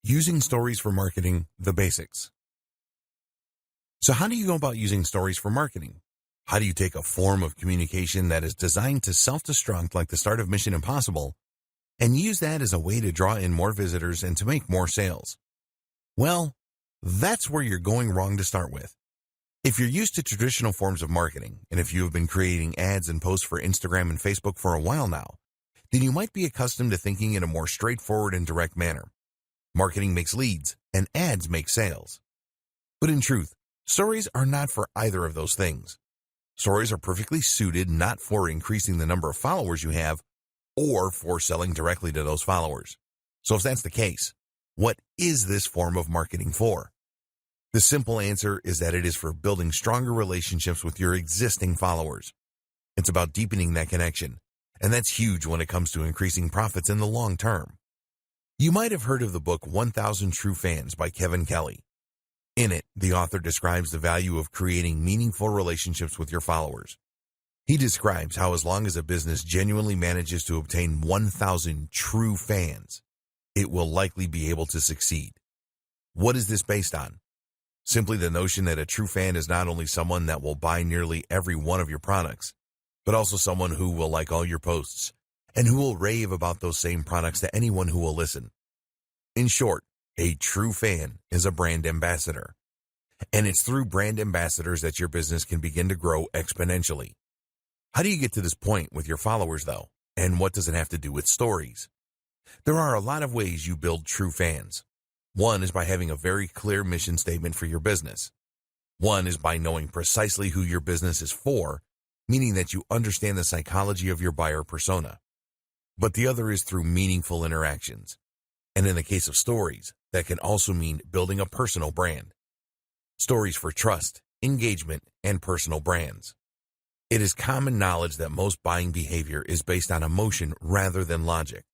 Using stories for marketing, the basics. So how do you go about using stories for marketing? How do you take a form of communication that is designed to self-destruct like the start of Mission Impossible and use that as a way to draw in more visitors and to make more sales? Well, that's where you're going wrong to start with. If you're used to traditional forms of marketing, and if you have been creating ads and posts for Instagram and Facebook for a while now, then you might be accustomed to thinking in a more straightforward and direct manner. Marketing makes leads, and ads make sales. But in truth, stories are not for either of those things. Stories are perfectly suited not for increasing the number of followers you have or for selling directly to those followers. So if that's the case, what is this form of marketing for? The simple answer is that it is for building stronger relationships with your existing followers. It's about deepening that connection, and that's huge when it comes to increasing profits in the long term. You might have heard of the book 1,000 True Fans by Kevin Kelly. In it, the author describes the value of creating meaningful relationships with your followers. He describes how as long as a business genuinely manages to obtain 1,000 true fans, it will likely be able to succeed. What is this based on? Simply the notion that a true fan is not only someone that will buy nearly every one of your products, but also someone who will like all your posts and who will rave about those same products to anyone who will listen. In short, a true fan is a brand ambassador. And it's through brand ambassadors that your business can begin to grow exponentially. How do you get to this point with your followers, though? And what does it have to do with stories? There are a lot of ways you build true fans. One is by having a very clear mission statement for your business. One is by knowing precisely who your business is for, meaning that you understand the psychology of your buyer persona. But the other is through meaningful interactions. And in the case of stories, that can also mean building a personal brand. Stories for trust, engagement, and personal brands. It is common knowledge that most buying behavior is based on emotion rather than logic.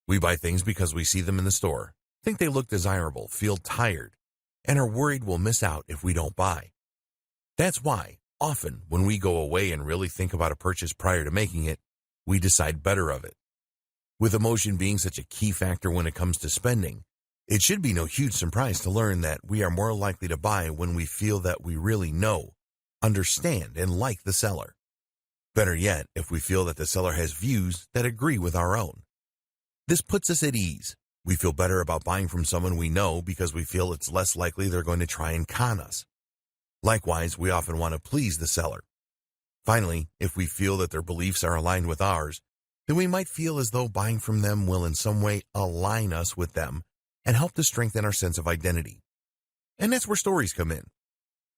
We buy things because we see them in the store, think they look desirable, feel tired, and are worried we'll miss out if we don't buy. That's why, often, when we go away and really think about a purchase prior to making it, we decide better of it. With emotion being such a key factor when it comes to spending, it should be no huge surprise to learn that we are more likely to buy when we feel that we really know, understand, and like the seller. Better yet, if we feel that the seller has views that agree with our own. This puts us at ease. We feel better about buying from someone we know because we feel it's less likely they're going to try and con us. Likewise, we often want to please the seller. Finally, if we feel that their beliefs are aligned with ours, then we might feel as though buying from them will in some way align us with them and help to strengthen our sense of identity. And that's where stories come in.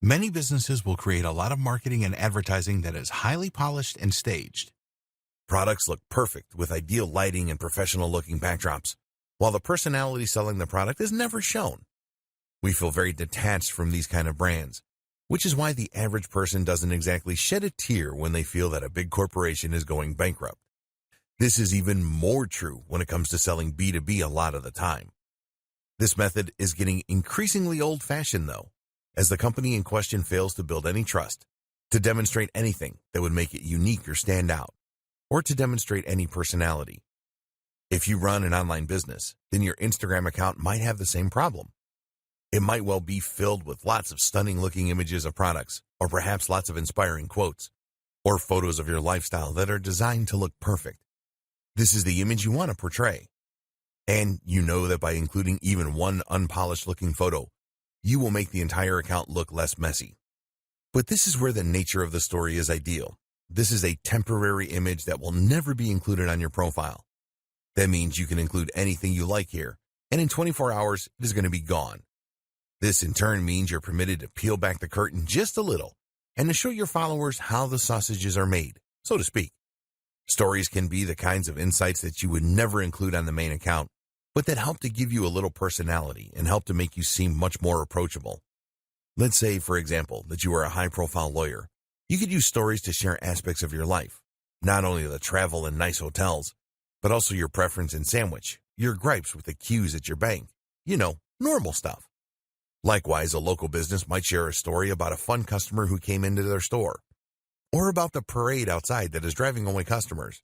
Many businesses will create a lot of marketing and advertising that is highly polished and staged. Products look perfect with ideal lighting and professional-looking backdrops, while the personality selling the product is never shown. We feel very detached from these kind of brands, which is why the average person doesn't exactly shed a tear when they feel that a big corporation is going bankrupt. This is even more true when it comes to selling B2B a lot of the time. This method is getting increasingly old-fashioned, though, as the company in question fails to build any trust, to demonstrate anything that would make it unique or stand out, or to demonstrate any personality. If you run an online business, then your Instagram account might have the same problem. It might well be filled with lots of stunning-looking images of products, or perhaps lots of inspiring quotes, or photos of your lifestyle that are designed to look perfect. This is the image you want to portray. And you know that by including even one unpolished-looking photo, you will make the entire account look less messy. But this is where the nature of the story is ideal. This is a temporary image that will never be included on your profile. That means you can include anything you like here, and in 24 hours, it is going to be gone. This in turn means you're permitted to peel back the curtain just a little and to show your followers how the sausages are made, so to speak. Stories can be the kinds of insights that you would never include on the main account, but that help to give you a little personality and help to make you seem much more approachable. Let's say, for example, that you are a high-profile lawyer. You could use stories to share aspects of your life, not only the travel and nice hotels, but also your preference in sandwich, your gripes with the queues at your bank, normal stuff. Likewise, a local business might share a story about a fun customer who came into their store, or about the parade outside that is driving away customers.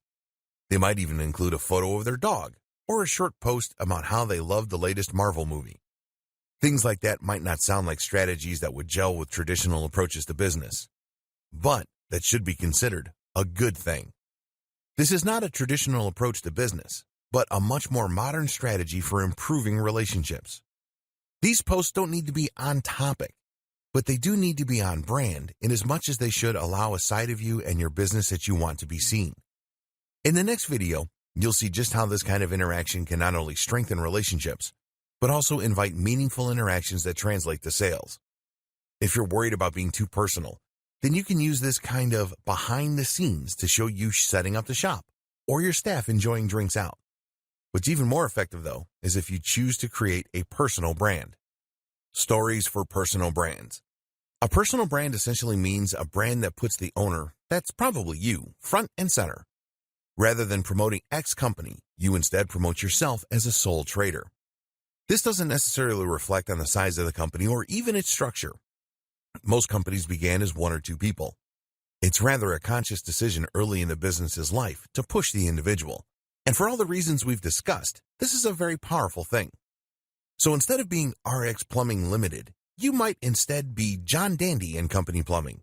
They might even include a photo of their dog, or a short post about how they love the latest Marvel movie. Things like that might not sound like strategies that would gel with traditional approaches to business, but that should be considered a good thing. This is not a traditional approach to business, but a much more modern strategy for improving relationships. These posts don't need to be on topic, but they do need to be on brand in as much as they should allow a side of you and your business that you want to be seen. In the next video, you'll see just how this kind of interaction can not only strengthen relationships, but also invite meaningful interactions that translate to sales. If you're worried about being too personal, then you can use this kind of behind the scenes to show you setting up the shop or your staff enjoying drinks out. What's even more effective, though, is if you choose to create a personal brand. Stories for personal brands. A personal brand essentially means a brand that puts the owner, that's probably you, front and center. Rather than promoting X company, you instead promote yourself as a sole trader. This doesn't necessarily reflect on the size of the company or even its structure. Most companies began as one or two people. It's rather a conscious decision early in the business's life to push the individual. And for all the reasons we've discussed, this is a very powerful thing. So instead of being RX Plumbing Limited, you might instead be John Dandy and Company Plumbing.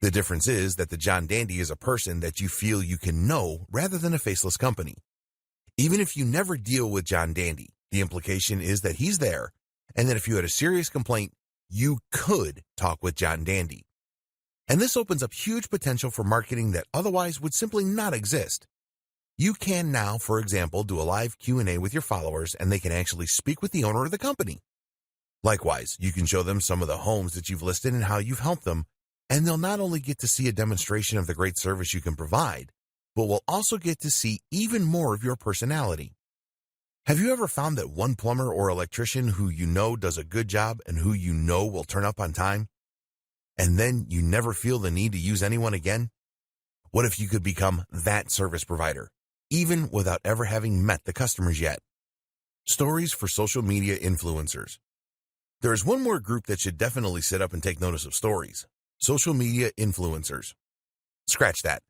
The difference is that the John Dandy is a person that you feel you can know rather than a faceless company. Even if you never deal with John Dandy, the implication is that he's there, and that if you had a serious complaint, you could talk with John Dandy. And this opens up huge potential for marketing that otherwise would simply not exist. You can now, for example, do a live Q&A with your followers, and they can actually speak with the owner of the company. Likewise, you can show them some of the homes that you've listed and how you've helped them, and they'll not only get to see a demonstration of the great service you can provide, but will also get to see even more of your personality. Have you ever found that one plumber or electrician who you know does a good job and who you know will turn up on time, and then you never feel the need to use anyone again? What if you could become that service provider, even without ever having met the customers yet? Stories for social media influencers. There is one more group that should definitely sit up and take notice of stories: social media influencers. Scratch that.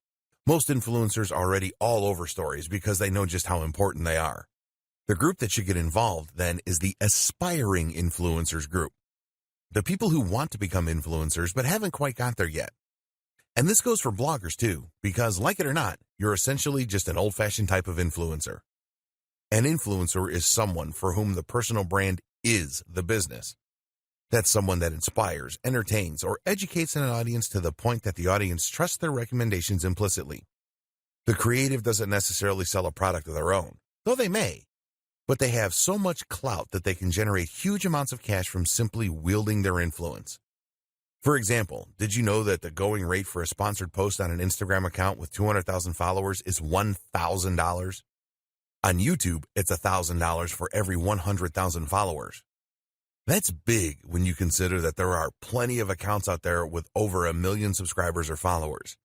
Most influencers are already all over stories because they know just how important they are. The group that should get involved, then, is the aspiring influencers group. The people who want to become influencers but haven't quite got there yet. And this goes for bloggers too, because like it or not, you're essentially just an old-fashioned type of influencer. An influencer is someone for whom the personal brand is the business. That's someone that inspires, entertains, or educates an audience to the point that the audience trusts their recommendations implicitly. The creative doesn't necessarily sell a product of their own, though they may, but they have so much clout that they can generate huge amounts of cash from simply wielding their influence. For example, did you know that the going rate for a sponsored post on an Instagram account with 200,000 followers is $1,000? On YouTube, it's $1,000 for every 100,000 followers. That's big when you consider that there are plenty of accounts out there with over 1 million subscribers or followers.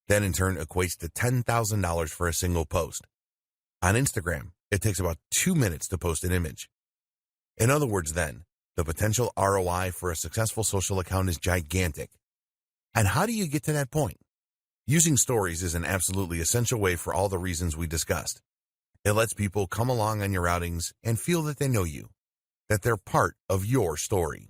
That in turn equates to $10,000 for a single post. On Instagram, it takes about 2 minutes to post an image. In other words, then, the potential ROI for a successful social account is gigantic. And how do you get to that point? Using stories is an absolutely essential way for all the reasons we discussed. It lets people come along on your outings and feel that they know you, that they're part of your story.